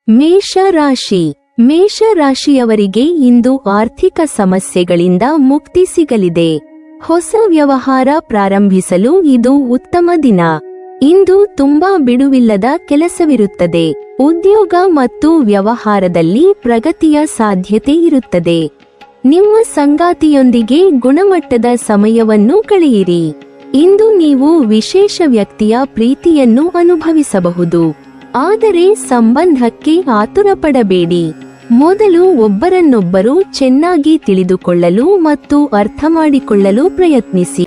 ಮೇಷರಾಶಿ. ಮೇಷರಾಶಿಯವರಿಗೆ ಇಂದು ಆರ್ಥಿಕ ಸಮಸ್ಯೆಗಳಿಂದ ಮುಕ್ತಿ ಸಿಗಲಿದೆ. ಹೊಸ ವ್ಯವಹಾರ ಪ್ರಾರಂಭಿಸಲು ಇದು ಉತ್ತಮ ದಿನ. ಇಂದು ತುಂಬಾ ಬಿಡುವಿಲ್ಲದ ಕೆಲಸವಿರುತ್ತದೆ. ಉದ್ಯೋಗ ಮತ್ತು ವ್ಯವಹಾರದಲ್ಲಿ ಪ್ರಗತಿಯ ಸಾಧ್ಯತೆ ಇರುತ್ತದೆ. ನಿಮ್ಮ ಸಂಗಾತಿಯೊಂದಿಗೆ ಗುಣಮಟ್ಟದ ಸಮಯವನ್ನು ಕಳೆಯಿರಿ. ಇಂದು ನೀವು ವಿಶೇಷ ವ್ಯಕ್ತಿಯ ಪ್ರೀತಿಯನ್ನು ಅನುಭವಿಸಬಹುದು. ಆದರೆ ಸಂಬಂಧಕ್ಕೆ ಆತುರಪಡಬೇಡಿ. ಮೊದಲು ಒಬ್ಬರನ್ನೊಬ್ಬರು ಚೆನ್ನಾಗಿ ತಿಳಿದುಕೊಳ್ಳಲು ಮತ್ತು ಅರ್ಥಮಾಡಿಕೊಳ್ಳಲು ಪ್ರಯತ್ನಿಸಿ.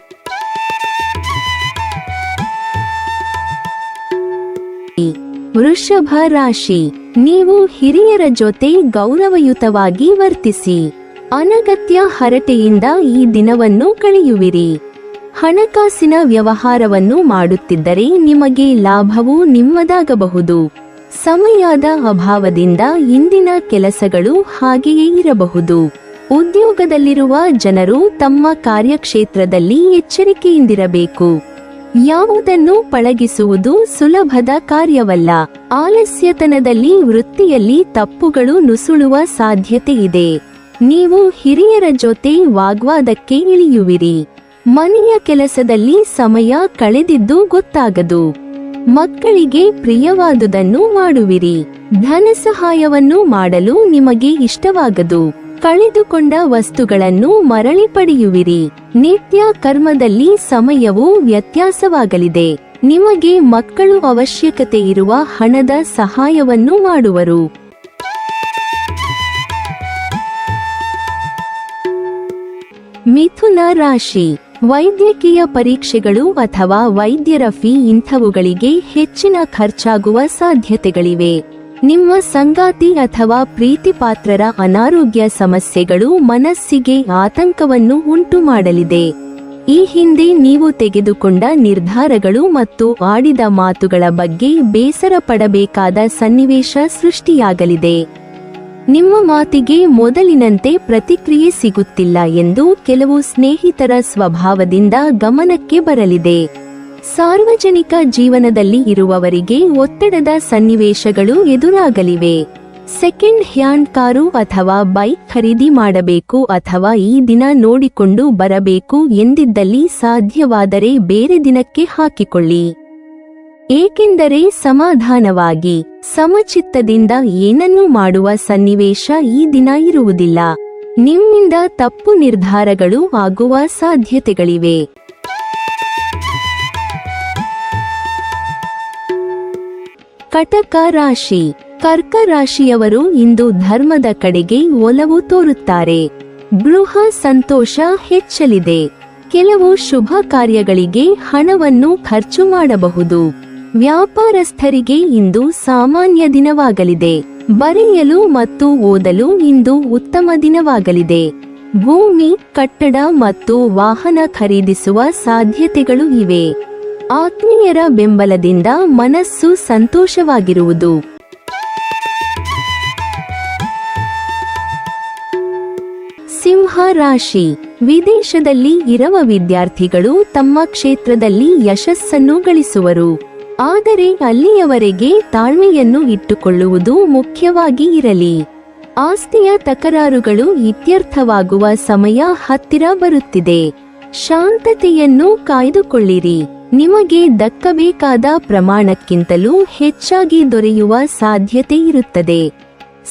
ವೃಷಭ ರಾಶಿ. ನೀವು ಹಿರಿಯರ ಜೊತೆ ಗೌರವಯುತವಾಗಿ ವರ್ತಿಸಿ. ಅನಗತ್ಯ ಹರಟೆಯಿಂದ ಈ ದಿನವನ್ನು ಕಳೆಯುವಿರಿ. ಹಣಕಾಸಿನ ವ್ಯವಹಾರವನ್ನು ಮಾಡುತ್ತಿದ್ದರೆ ನಿಮಗೆ ಲಾಭವು ನಿಮ್ಮದಾಗಬಹುದು. ಸಮಯದ ಅಭಾವದಿಂದ ಇಂದಿನ ಕೆಲಸಗಳು ಹಾಗೆಯೇ ಇರಬಹುದು. ಉದ್ಯೋಗದಲ್ಲಿರುವ ಜನರು ತಮ್ಮ ಕಾರ್ಯಕ್ಷೇತ್ರದಲ್ಲಿ ಎಚ್ಚರಿಕೆಯಿಂದಿರಬೇಕು. ಯಾವುದನ್ನು ಪಳಗಿಸುವುದು ಸುಲಭದ ಕಾರ್ಯವಲ್ಲ. ಆಲಸ್ಯತನದಲ್ಲಿ ವೃತ್ತಿಯಲ್ಲಿ ತಪ್ಪುಗಳು ನುಸುಳುವ ಸಾಧ್ಯತೆ ಇದೆ. ನೀವು ಹಿರಿಯರ ಜೊತೆ ವಾಗ್ವಾದಕ್ಕೆ ಇಳಿಯುವಿರಿ. ಮನೆಯ ಕೆಲಸದಲ್ಲಿ ಸಮಯ ಕಳೆದಿದ್ದು ಗೊತ್ತಾಗದು. ಮಕ್ಕಳಿಗೆ ಪ್ರಿಯವಾದುದನ್ನು ಮಾಡುವಿರಿ. ಧನ ಸಹಾಯವನ್ನು ಮಾಡಲು ನಿಮಗೆ ಇಷ್ಟವಾಗದು. ಕಳೆದುಕೊಂಡ ವಸ್ತುಗಳನ್ನು ಮರಳಿ ಪಡೆಯುವಿರಿ. ನಿತ್ಯ ಕರ್ಮದಲ್ಲಿ ಸಮಯವು ವ್ಯತ್ಯಾಸವಾಗಲಿದೆ. ನಿಮಗೆ ಮಕ್ಕಳು ಅವಶ್ಯಕತೆ ಇರುವ ಹಣದ ಸಹಾಯವನ್ನು ಮಾಡುವರು. ಮಿಥುನ ರಾಶಿ. ವೈದ್ಯಕೀಯ ಪರೀಕ್ಷೆಗಳು ಅಥವಾ ವೈದ್ಯರ ಫೀ ಇಂಥವುಗಳಿಗೆ ಹೆಚ್ಚಿನ ಖರ್ಚಾಗುವ ಸಾಧ್ಯತೆಗಳಿವೆ. ನಿಮ್ಮ ಸಂಗಾತಿ ಅಥವಾ ಪ್ರೀತಿಪಾತ್ರರ ಅನಾರೋಗ್ಯ ಸಮಸ್ಯೆಗಳು ಮನಸ್ಸಿಗೆ ಆತಂಕವನ್ನು ಉಂಟುಮಾಡಲಿದೆ. ಈ ಹಿಂದೆ ನೀವು ತೆಗೆದುಕೊಂಡ ನಿರ್ಧಾರಗಳು ಮತ್ತು ಆಡಿದ ಮಾತುಗಳ ಬಗ್ಗೆ ಬೇಸರ ಪಡಬೇಕಾದ ಸನ್ನಿವೇಶ ಸೃಷ್ಟಿಯಾಗಲಿದೆ. ನಿಮ್ಮ ಮಾತಿಗೆ ಮೊದಲಿನಂತೆ ಪ್ರತಿಕ್ರಿಯೆ ಸಿಗುತ್ತಿಲ್ಲ ಎಂದು ಕೆಲವು ಸ್ನೇಹಿತರ ಸ್ವಭಾವದಿಂದ ಗಮನಕ್ಕೆ ಬರಲಿದೆ. ಸಾರ್ವಜನಿಕ ಜೀವನದಲ್ಲಿ ಇರುವವರಿಗೆ ಒತ್ತಡದ ಸನ್ನಿವೇಶಗಳು ಎದುರಾಗಲಿವೆ. ಸೆಕೆಂಡ್ ಹ್ಯಾಂಡ್ ಕಾರು ಅಥವಾ ಬೈಕ್ ಖರೀದಿ ಮಾಡಬೇಕು ಅಥವಾ ಈ ದಿನ ನೋಡಿಕೊಂಡು ಬರಬೇಕು ಎಂದಿದ್ದಲ್ಲಿ ಸಾಧ್ಯವಾದರೆ ಬೇರೆ ದಿನಕ್ಕೆ ಹಾಕಿಕೊಳ್ಳಿ. ಏಕೆಂದರೆ ಸಮಾಧಾನವಾಗಿ ಸಮಚಿತ್ತದಿಂದ ಏನನ್ನೂ ಮಾಡುವ ಸನ್ನಿವೇಶ ಈ ದಿನ ಇರುವುದಿಲ್ಲ. ನಿಮ್ಮಿಂದ ತಪ್ಪು ನಿರ್ಧಾರಗಳು ಆಗುವ ಸಾಧ್ಯತೆಗಳಿವೆ. ಕಟಕ ರಾಶಿ. ಕರ್ಕ ರಾಶಿಯವರು ಇಂದು ಧರ್ಮದ ಕಡೆಗೆ ಒಲವು ತೋರುತ್ತಾರೆ. ಗೃಹ ಸಂತೋಷ ಹೆಚ್ಚಲಿದೆ. ಕೆಲವು ಶುಭ ಕಾರ್ಯಗಳಿಗೆ ಹಣವನ್ನು ಖರ್ಚು ಮಾಡಬಹುದು. ವ್ಯಾಪಾರಸ್ಥರಿಗೆ ಇಂದು ಸಾಮಾನ್ಯ ದಿನವಾಗಲಿದೆ. ಬರೆಯಲು ಮತ್ತು ಓದಲು ಇಂದು ಉತ್ತಮ ದಿನವಾಗಲಿದೆ. ಭೂಮಿ, ಕಟ್ಟಡ ಮತ್ತು ವಾಹನ ಖರೀದಿಸುವ ಸಾಧ್ಯತೆಗಳು ಇವೆ. ಆತ್ಮೀಯರ ಬೆಂಬಲದಿಂದ ಮನಸ್ಸು ಸಂತೋಷವಾಗಿರುವುದು. ಸಿಂಹ ರಾಶಿ. ವಿದೇಶದಲ್ಲಿ ಇರುವ ವಿದ್ಯಾರ್ಥಿಗಳು ತಮ್ಮ ಕ್ಷೇತ್ರದಲ್ಲಿ ಯಶಸ್ಸನ್ನು ಗಳಿಸುವರು. ಆದರೆ ಅಲ್ಲಿಯವರೆಗೆ ತಾಳ್ಮೆಯನ್ನು ಇಟ್ಟುಕೊಳ್ಳುವುದು ಮುಖ್ಯವಾಗಿ ಇರಲಿ. ಆಸ್ತಿಯ ತಕರಾರುಗಳು ಇತ್ಯರ್ಥವಾಗುವ ಸಮಯ ಹತ್ತಿರ ಬರುತ್ತಿದೆ. ಶಾಂತತೆಯನ್ನು ಕಾಯ್ದುಕೊಳ್ಳಿರಿ. ನಿಮಗೆ ದಕ್ಕಬೇಕಾದ ಪ್ರಮಾಣಕ್ಕಿಂತಲೂ ಹೆಚ್ಚಾಗಿ ದೊರೆಯುವ ಸಾಧ್ಯತೆ ಇರುತ್ತದೆ.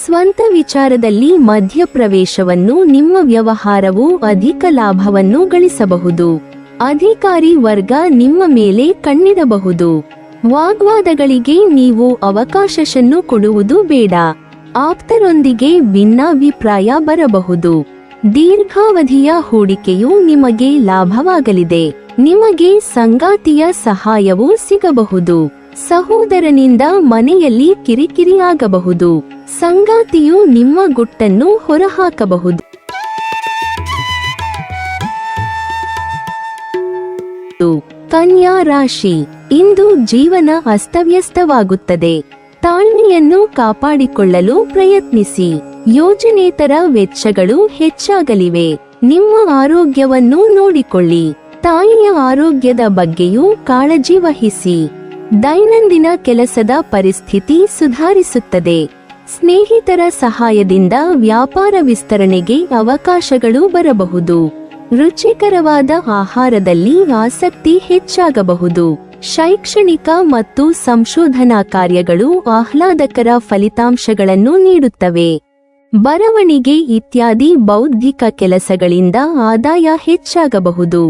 ಸ್ವಂತ ವಿಚಾರದಲ್ಲಿ ಮಧ್ಯಪ್ರವೇಶವನ್ನು ನಿಮ್ಮ ವ್ಯವಹಾರವು ಅಧಿಕ ಲಾಭವನ್ನು ಗಳಿಸಬಹುದು. ಅಧಿಕಾರಿ ವರ್ಗ ನಿಮ್ಮ ಮೇಲೆ ಕಣ್ಣಿಡಬಹುದು. ವಾಗ್ವಾದಗಳಿಗೆ ನೀವು ಅವಕಾಶವನ್ನು ಕೊಡುವುದು ಬೇಡ. ಆಪ್ತರೊಂದಿಗೆ ಭಿನ್ನಾಭಿಪ್ರಾಯ ಬರಬಹುದು. ದೀರ್ಘಾವಧಿಯ ಹೂಡಿಕೆಯು ನಿಮಗೆ ಲಾಭವಾಗಲಿದೆ. ನಿಮಗೆ ಸಂಗಾತಿಯ ಸಹಾಯವೂ ಸಿಗಬಹುದು. ಸಹೋದರನಿಂದ ಮನೆಯಲ್ಲಿ ಕಿರಿಕಿರಿ ಆಗಬಹುದು. ಸಂಗಾತಿಯು ನಿಮ್ಮ ಗುಟ್ಟನ್ನು ಹೊರಹಾಕಬಹುದು. ಕನ್ಯಾ ರಾಶಿ. ಇಂದು ಜೀವನ ಅಸ್ತವ್ಯಸ್ತವಾಗುತ್ತದೆ. ತಾಳ್ಮೆಯನ್ನು ಕಾಪಾಡಿಕೊಳ್ಳಲು ಪ್ರಯತ್ನಿಸಿ. ಯೋಜನೇತರ ವೆಚ್ಚಗಳು ಹೆಚ್ಚಾಗಲಿವೆ. ನಿಮ್ಮ ಆರೋಗ್ಯವನ್ನು ನೋಡಿಕೊಳ್ಳಿ. ತಾಯಿಯ ಆರೋಗ್ಯದ ಬಗ್ಗೆಯೂ ಕಾಳಜಿ ವಹಿಸಿ. ದೈನಂದಿನ ಕೆಲಸದ ಪರಿಸ್ಥಿತಿ ಸುಧಾರಿಸುತ್ತದೆ. ಸ್ನೇಹಿತರ ಸಹಾಯದಿಂದ ವ್ಯಾಪಾರ ವಿಸ್ತರಣೆಗೆ ಅವಕಾಶಗಳು ಬರಬಹುದು. ರುಚಿಕರವಾದ ಆಹಾರದಲ್ಲಿ ಆಸಕ್ತಿ ಹೆಚ್ಚಾಗಬಹುದು. ಶೈಕ್ಷಣಿಕ ಮತ್ತು ಸಂಶೋಧನಾ ಕಾರ್ಯಗಳು ಆಹ್ಲಾದಕರ ಫಲಿತಾಂಶಗಳನ್ನು ನೀಡುತ್ತವೆ. ಬರವಣಿಗೆ ಇತ್ಯಾದಿ ಬೌದ್ಧಿಕ ಕೆಲಸಗಳಿಂದ ಆದಾಯ ಹೆಚ್ಚಾಗಬಹುದು.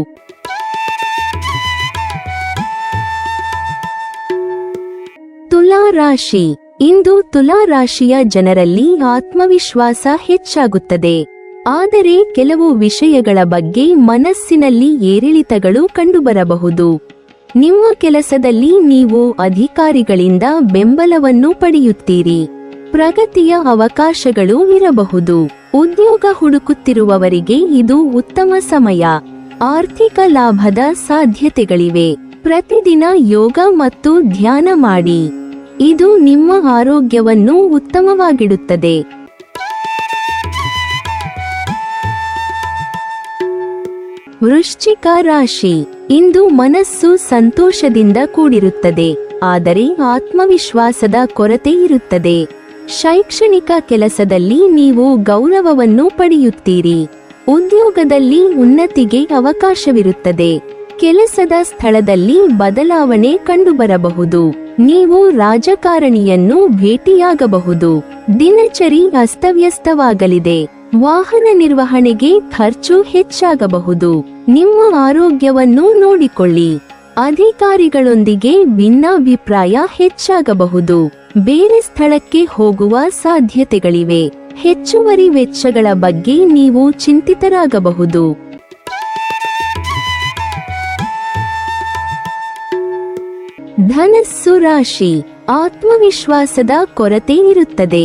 ತುಲಾ ರಾಶಿ. ಇಂದು ತುಲಾ ರಾಶಿಯ ಜನರಲ್ಲಿ ಆತ್ಮವಿಶ್ವಾಸ ಹೆಚ್ಚಾಗುತ್ತದೆ. ಆದರೆ ಕೆಲವು ವಿಷಯಗಳ ಬಗ್ಗೆ ಮನಸ್ಸಿನಲ್ಲಿ ಏರಿಳಿತಗಳು ಕಂಡುಬರಬಹುದು. ನಿಮ್ಮ ಕೆಲಸದಲ್ಲಿ ನೀವು ಅಧಿಕಾರಿಗಳಿಂದ ಬೆಂಬಲವನ್ನು ಪಡೆಯುತ್ತೀರಿ. ಪ್ರಗತಿಯ ಅವಕಾಶಗಳು ಇರಬಹುದು. ಉದ್ಯೋಗ ಹುಡುಕುತ್ತಿರುವವರಿಗೆ ಇದು ಉತ್ತಮ ಸಮಯ. ಆರ್ಥಿಕ ಲಾಭದ ಸಾಧ್ಯತೆಗಳಿವೆ. ಪ್ರತಿದಿನ ಯೋಗ ಮತ್ತು ಧ್ಯಾನ ಮಾಡಿ. ಇದು ನಿಮ್ಮ ಆರೋಗ್ಯವನ್ನು ಉತ್ತಮವಾಗಿಡುತ್ತದೆ. ವೃಶ್ಚಿಕ ರಾಶಿ. ಇಂದು ಮನಸ್ಸು ಸಂತೋಷದಿಂದ ಕೂಡಿರುತ್ತದೆ, ಆದರೆ ಆತ್ಮವಿಶ್ವಾಸದ ಕೊರತೆ ಇರುತ್ತದೆ. ಶೈಕ್ಷಣಿಕ ಕೆಲಸದಲ್ಲಿ ನೀವು ಗೌರವವನ್ನು ಪಡೆಯುತ್ತೀರಿ. ಉದ್ಯೋಗದಲ್ಲಿ ಉನ್ನತಿಗೆ ಅವಕಾಶವಿರುತ್ತದೆ. ಕೆಲಸದ ಸ್ಥಳದಲ್ಲಿ ಬದಲಾವಣೆ ಕಂಡುಬರಬಹುದು. ನೀವು ರಾಜಕಾರಣಿಯನ್ನು ಭೇಟಿಯಾಗಬಹುದು. ದಿನಚರಿ ಅಸ್ತವ್ಯಸ್ತವಾಗಲಿದೆ. ವಾಹನ ನಿರ್ವಹಣೆಗೆ ಖರ್ಚು ಹೆಚ್ಚಾಗಬಹುದು. ನಿಮ್ಮ ಆರೋಗ್ಯವನ್ನು ನೋಡಿಕೊಳ್ಳಿ. ಅಧಿಕಾರಿಗಳೊಂದಿಗೆ ಭಿನ್ನಾಭಿಪ್ರಾಯ ಹೆಚ್ಚಾಗಬಹುದು. ಬೇರೆ ಸ್ಥಳಕ್ಕೆ ಹೋಗುವ ಸಾಧ್ಯತೆಗಳಿವೆ. ಹೆಚ್ಚುವರಿ ವೆಚ್ಚಗಳ ಬಗ್ಗೆ ನೀವು ಚಿಂತಿತರಾಗಬಹುದು. ಧನಸ್ಸು ರಾಶಿ. ಆತ್ಮವಿಶ್ವಾಸದ ಕೊರತೆ ಇರುತ್ತದೆ.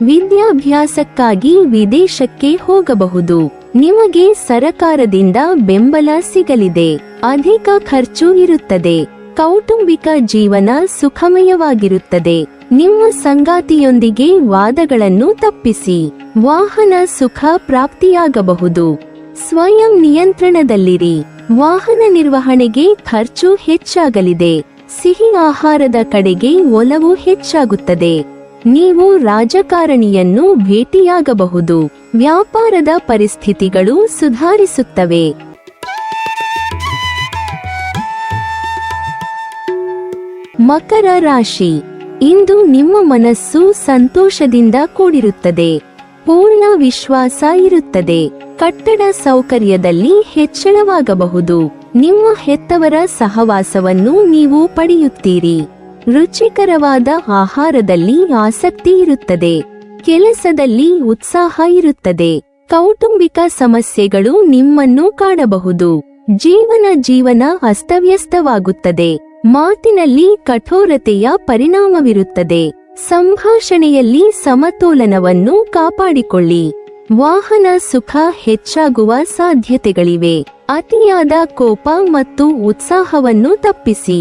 ವಿದ್ಯಾಭ್ಯಾಸಕ್ಕಾಗಿ ವಿದೇಶಕ್ಕೆ ಹೋಗಬಹುದು. ನಿಮಗೆ ಸರಕಾರದಿಂದ ಬೆಂಬಲ ಸಿಗಲಿದೆ. ಅಧಿಕ ಖರ್ಚು ಇರುತ್ತದೆ. ಕೌಟುಂಬಿಕ ಜೀವನ ಸುಖಮಯವಾಗಿರುತ್ತದೆ. ನಿಮ್ಮ ಸಂಗಾತಿಯೊಂದಿಗೆ ವಾದಗಳನ್ನು ತಪ್ಪಿಸಿ. ವಾಹನ ಸುಖ ಪ್ರಾಪ್ತಿಯಾಗಬಹುದು. ಸ್ವಯಂ ನಿಯಂತ್ರಣದಲ್ಲಿರಿ. ವಾಹನ ನಿರ್ವಹಣೆಗೆ ಖರ್ಚು ಹೆಚ್ಚಾಗಲಿದೆ. ಸಿಹಿ ಆಹಾರದ ಕಡೆಗೆ ಒಲವು ಹೆಚ್ಚಾಗುತ್ತದೆ. ನೀವು ರಾಜಕಾರಣಿಯನ್ನು ಭೇಟಿಯಾಗಬಹುದು. ವ್ಯಾಪಾರದ ಪರಿಸ್ಥಿತಿಗಳು ಸುಧಾರಿಸುತ್ತವೆ. ಮಕರ ರಾಶಿ. ಇಂದು ನಿಮ್ಮ ಮನಸ್ಸು ಸಂತೋಷದಿಂದ ಕೂಡಿರುತ್ತದೆ. ಪೂರ್ಣ ವಿಶ್ವಾಸ ಇರುತ್ತದೆ. ಕಟ್ಟಡ ಸೌಕರ್ಯದಲ್ಲಿ ಹೆಚ್ಚಳವಾಗಬಹುದು. ನಿಮ್ಮ ಹೆತ್ತವರ ಸಹವಾಸವನ್ನು ನೀವು ಪಡೆಯುತ್ತೀರಿ. ರುಚಿಕರವಾದ ಆಹಾರದಲ್ಲಿ ಆಸಕ್ತಿ ಇರುತ್ತದೆ. ಕೆಲಸದಲ್ಲಿ ಉತ್ಸಾಹ ಇರುತ್ತದೆ. ಕೌಟುಂಬಿಕ ಸಮಸ್ಯೆಗಳು ನಿಮ್ಮನ್ನು ಕಾಡಬಹುದು. ಜೀವನ ಅಸ್ತವ್ಯಸ್ತವಾಗುತ್ತದೆ. ಮಾತಿನಲ್ಲಿ ಕಠೋರತೆಯ ಪರಿಣಾಮವಿರುತ್ತದೆ. ಸಂಭಾಷಣೆಯಲ್ಲಿ ಸಮತೋಲನವನ್ನು ಕಾಪಾಡಿಕೊಳ್ಳಿ. ವಾಹನ ಸುಖ ಹೆಚ್ಚಾಗುವ ಸಾಧ್ಯತೆಗಳಿವೆ. ಅತಿಯಾದ ಕೋಪ ಮತ್ತು ಉತ್ಸಾಹವನ್ನು ತಪ್ಪಿಸಿ.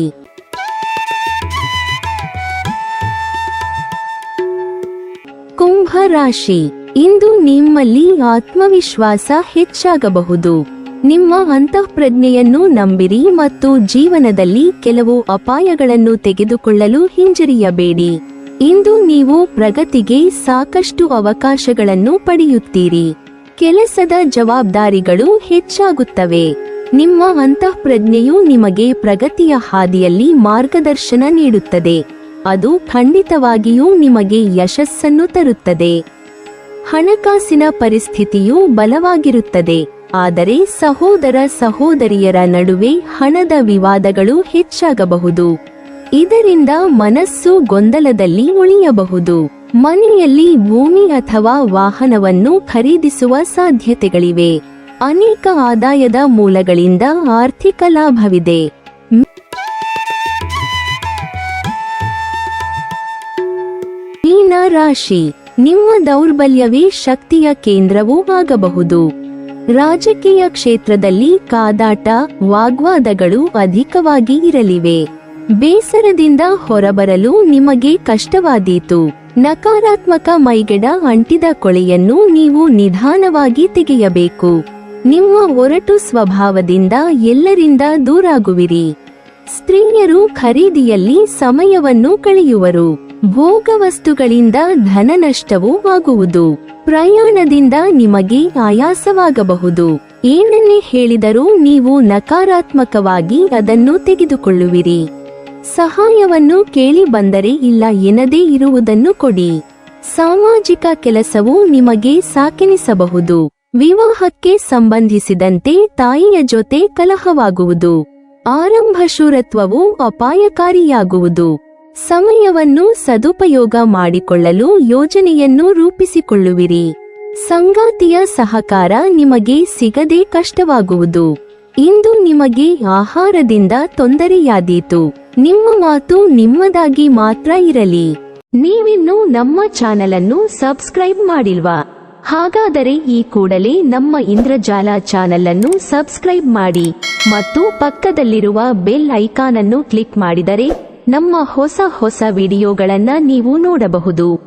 ಕುಂಭ ರಾಶಿ. ಇಂದು ನಿಮ್ಮಲ್ಲಿ ಆತ್ಮವಿಶ್ವಾಸ ಹೆಚ್ಚಾಗಬಹುದು. ನಿಮ್ಮ ಅಂತಃಪ್ರಜ್ಞೆಯನ್ನು ನಂಬಿರಿ ಮತ್ತು ಜೀವನದಲ್ಲಿ ಕೆಲವು ಅಪಾಯಗಳನ್ನು ತೆಗೆದುಕೊಳ್ಳಲು ಹಿಂಜರಿಯಬೇಡಿ. ಇಂದು ನೀವು ಪ್ರಗತಿಗೆ ಸಾಕಷ್ಟು ಅವಕಾಶಗಳನ್ನು ಪಡೆಯುತ್ತೀರಿ. ಕೆಲಸದ ಜವಾಬ್ದಾರಿಗಳು ಹೆಚ್ಚಾಗುತ್ತವೆ. ನಿಮ್ಮ ಅಂತಃಪ್ರಜ್ಞೆಯು ನಿಮಗೆ ಪ್ರಗತಿಯ ಹಾದಿಯಲ್ಲಿ ಮಾರ್ಗದರ್ಶನ ನೀಡುತ್ತದೆ. ಅದು ಖಂಡಿತವಾಗಿಯೂ ನಿಮಗೆ ಯಶಸ್ಸನ್ನು ತರುತ್ತದೆ. ಹಣಕಾಸಿನ ಪರಿಸ್ಥಿತಿಯು ಬಲವಾಗಿರುತ್ತದೆ, ಆದರೆ ಸಹೋದರ ಸಹೋದರಿಯರ ನಡುವೆ ಹಣದ ವಿವಾದಗಳು ಹೆಚ್ಚಾಗಬಹುದು. ಇದರಿಂದ ಮನಸ್ಸು ಗೊಂದಲದಲ್ಲಿ ಉಳಿಯಬಹುದು. ಮನೆಯಲ್ಲಿ ಭೂಮಿ ಅಥವಾ ವಾಹನವನ್ನು ಖರೀದಿಸುವ ಸಾಧ್ಯತೆಗಳಿವೆ. ಅನೇಕ ಆದಾಯದ ಮೂಲಗಳಿಂದ ಆರ್ಥಿಕ ಲಾಭವಿದೆ. ಮೀನ ರಾಶಿ. ನಿಮ್ಮ ದೌರ್ಬಲ್ಯವೇ ಶಕ್ತಿಯ ಕೇಂದ್ರವೂ ಆಗಬಹುದು. ರಾಜಕೀಯ ಕ್ಷೇತ್ರದಲ್ಲಿ ಕಾದಾಟ, ವಾಗ್ವಾದಗಳು ಅಧಿಕವಾಗಿ ಇರಲಿವೆ. ಬೇಸರದಿಂದ ಹೊರಬರಲು ನಿಮಗೆ ಕಷ್ಟವಾದೀತು. ನಕಾರಾತ್ಮಕ ಮೈಗೆಡ ಅಂಟಿದ ಕೊಳೆಯನ್ನು ನೀವು ನಿಧಾನವಾಗಿ ತೆಗೆಯಬೇಕು. ನಿಮ್ಮ ಒರಟು ಸ್ವಭಾವದಿಂದ ಎಲ್ಲರಿಂದ ದೂರಾಗುವಿರಿ. ಸ್ತ್ರೀಯರು ಖರೀದಿಯಲ್ಲಿ ಸಮಯವನ್ನು ಕಳೆಯುವರು. ಭೋಗವಸ್ತುಗಳಿಂದ ಧನ ನಷ್ಟವೂ ಆಗುವುದು. ಪ್ರಯಾಣದಿಂದ ನಿಮಗೆ ಆಯಾಸವಾಗಬಹುದು. ಏನನ್ನೇ ಹೇಳಿದರೂ ನೀವು ನಕಾರಾತ್ಮಕವಾಗಿ ಅದನ್ನು ತೆಗೆದುಕೊಳ್ಳುವಿರಿ. ಸಹಾಯವನ್ನು ಕೇಳಿ ಬಂದರೆ ಇಲ್ಲ ಎನ್ನದೇ ಇರುವುದನ್ನು ಕೊಡಿ. ಸಾಮಾಜಿಕ ಕೆಲಸವು ನಿಮಗೆ ಸಾಕೆನಿಸಬಹುದು. ವಿವಾಹಕ್ಕೆ ಸಂಬಂಧಿಸಿದಂತೆ ತಾಯಿಯ ಜೊತೆ ಕಲಹವಾಗುವುದು. ಆರಂಭ ಶೂರತ್ವವು ಅಪಾಯಕಾರಿಯಾಗುವುದು. ಸಮಯವನ್ನು ಸದುಪಯೋಗ ಮಾಡಿಕೊಳ್ಳಲು ಯೋಜನೆಯನ್ನು ರೂಪಿಸಿಕೊಳ್ಳುವಿರಿ. ಸಂಗಾತಿಯ ಸಹಕಾರ ನಿಮಗೆ ಸಿಗದೆ ಕಷ್ಟವಾಗುವುದು. ಇಂದು ನಿಮಗೆ ಆಹಾರದಿಂದ ತೊಂದರೆಯಾದೀತು. ನಿಮ್ಮ ಮಾತು ನಿಮ್ಮದಾಗಿ ಮಾತ್ರ ಇರಲಿ. ನೀವಿನ್ನೂ ನಮ್ಮ ಚಾನೆಲ್ ಅನ್ನು ಸಬ್ಸ್ಕ್ರೈಬ್ ಮಾಡಿಲ್ವಾ? ಹಾಗಾದರೆ ಈ ಕೂಡಲೇ ನಮ್ಮ ಇಂದ್ರಜಾಲ ಚಾನೆಲ್ ಅನ್ನು ಸಬ್ಸ್ಕ್ರೈಬ್ ಮಾಡಿ ಮತ್ತು ಪಕ್ಕದಲ್ಲಿರುವ ಬೆಲ್ ಐಕಾನ್ ಅನ್ನು ಕ್ಲಿಕ್ ಮಾಡಿದರೆ ನಮ್ಮ ಹೊಸ ವಿಡಿಯೋಗಳನ್ನು ನೀವು ನೋಡಬಹುದು.